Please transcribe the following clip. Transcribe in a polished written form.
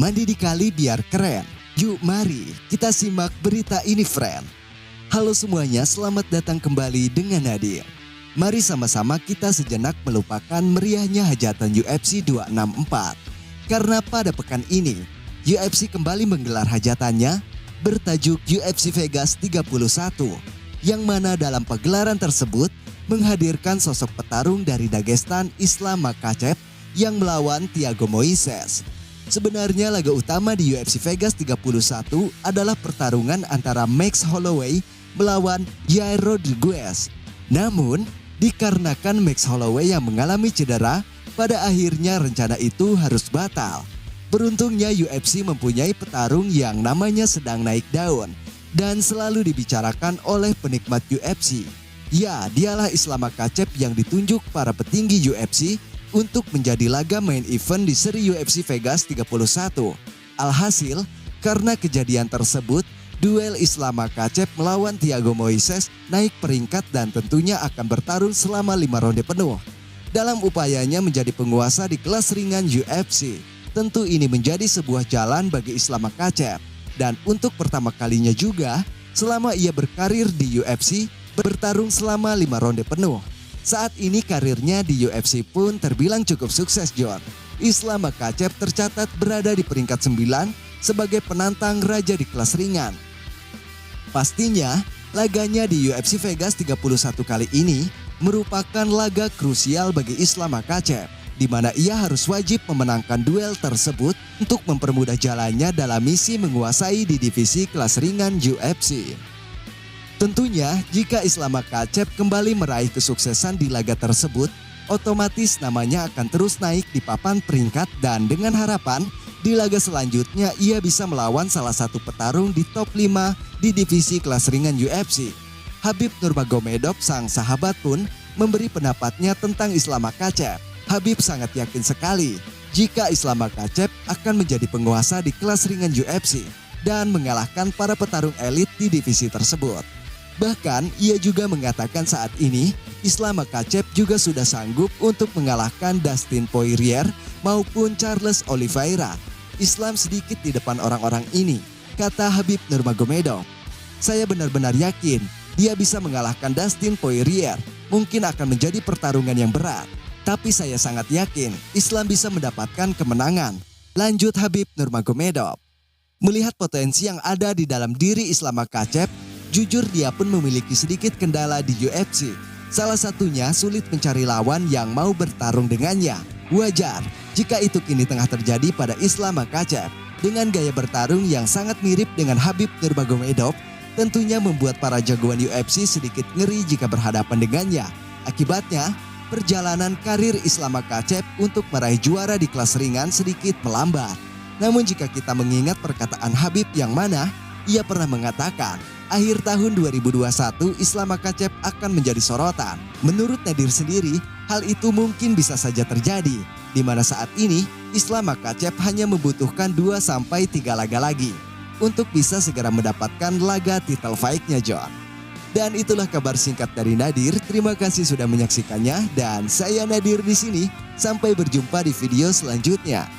Mandi di kali biar keren. Yuk mari kita simak berita ini friend. Halo semuanya, selamat datang kembali dengan Nadir. Mari sama-sama kita sejenak melupakan meriahnya hajatan UFC 264. Karena pada pekan ini, UFC kembali menggelar hajatannya bertajuk UFC Vegas 31. Yang mana dalam pagelaran tersebut menghadirkan sosok petarung dari Dagestan, Islam Makhachev yang melawan Thiago Moises. Sebenarnya laga utama di UFC Vegas 31 adalah pertarungan antara Max Holloway melawan Yair Rodriguez. Namun, dikarenakan Max Holloway yang mengalami cedera, pada akhirnya rencana itu harus batal. Beruntungnya UFC mempunyai petarung yang namanya sedang naik daun dan selalu dibicarakan oleh penikmat UFC. Ya, dialah Islam Makhachev yang ditunjuk para petinggi UFC untuk menjadi laga main event di seri UFC Vegas 31. Alhasil, karena kejadian tersebut, duel Islam Makhachev melawan Thiago Moises naik peringkat dan tentunya akan bertarung selama 5 ronde penuh. Dalam upayanya menjadi penguasa di kelas ringan UFC, tentu ini menjadi sebuah jalan bagi Islam Makhachev. Dan untuk pertama kalinya juga, selama ia berkarir di UFC, bertarung selama 5 ronde penuh. Saat ini karirnya di UFC pun terbilang cukup sukses, John. Islam Makhachev tercatat berada di peringkat 9 sebagai penantang raja di kelas ringan. Pastinya, laganya di UFC Vegas 31 kali ini merupakan laga krusial bagi Islam Makhachev, di mana ia harus wajib memenangkan duel tersebut untuk mempermudah jalannya dalam misi menguasai di divisi kelas ringan UFC. Tentunya, jika Islam Makhachev kembali meraih kesuksesan di laga tersebut, otomatis namanya akan terus naik di papan peringkat dan dengan harapan di laga selanjutnya ia bisa melawan salah satu petarung di top 5 di divisi kelas ringan UFC. Khabib Nurmagomedov sang sahabat pun memberi pendapatnya tentang Islam Makhachev. Khabib sangat yakin sekali jika Islam Makhachev akan menjadi penguasa di kelas ringan UFC dan mengalahkan para petarung elit di divisi tersebut. Bahkan ia juga mengatakan saat ini Islam Makhachev juga sudah sanggup untuk mengalahkan Dustin Poirier maupun Charles Oliveira. Islam sedikit di depan orang-orang ini, kata Khabib Nurmagomedov. Saya benar-benar yakin dia bisa mengalahkan Dustin Poirier. Mungkin akan menjadi pertarungan yang berat. Tapi saya sangat yakin Islam bisa mendapatkan kemenangan. Lanjut Khabib Nurmagomedov. Melihat potensi yang ada di dalam diri Islam Makhachev, jujur dia pun memiliki sedikit kendala di UFC. Salah satunya sulit mencari lawan yang mau bertarung dengannya. Wajar jika itu kini tengah terjadi pada Islam Makhachev. Dengan gaya bertarung yang sangat mirip dengan Khabib Nurmagomedov, tentunya membuat para jagoan UFC sedikit ngeri jika berhadapan dengannya. Akibatnya, perjalanan karir Islam Makhachev untuk meraih juara di kelas ringan sedikit melambat. Namun jika kita mengingat perkataan Khabib yang mana, ia pernah mengatakan, akhir tahun 2021 Islam Makhachev akan menjadi sorotan. Menurut Nadir sendiri, hal itu mungkin bisa saja terjadi, di mana saat ini Islam Makhachev hanya membutuhkan 2-3 laga lagi untuk bisa segera mendapatkan laga title fight-nya, John. Dan itulah kabar singkat dari Nadir. Terima kasih sudah menyaksikannya dan saya Nadir di sini. Sampai berjumpa di video selanjutnya.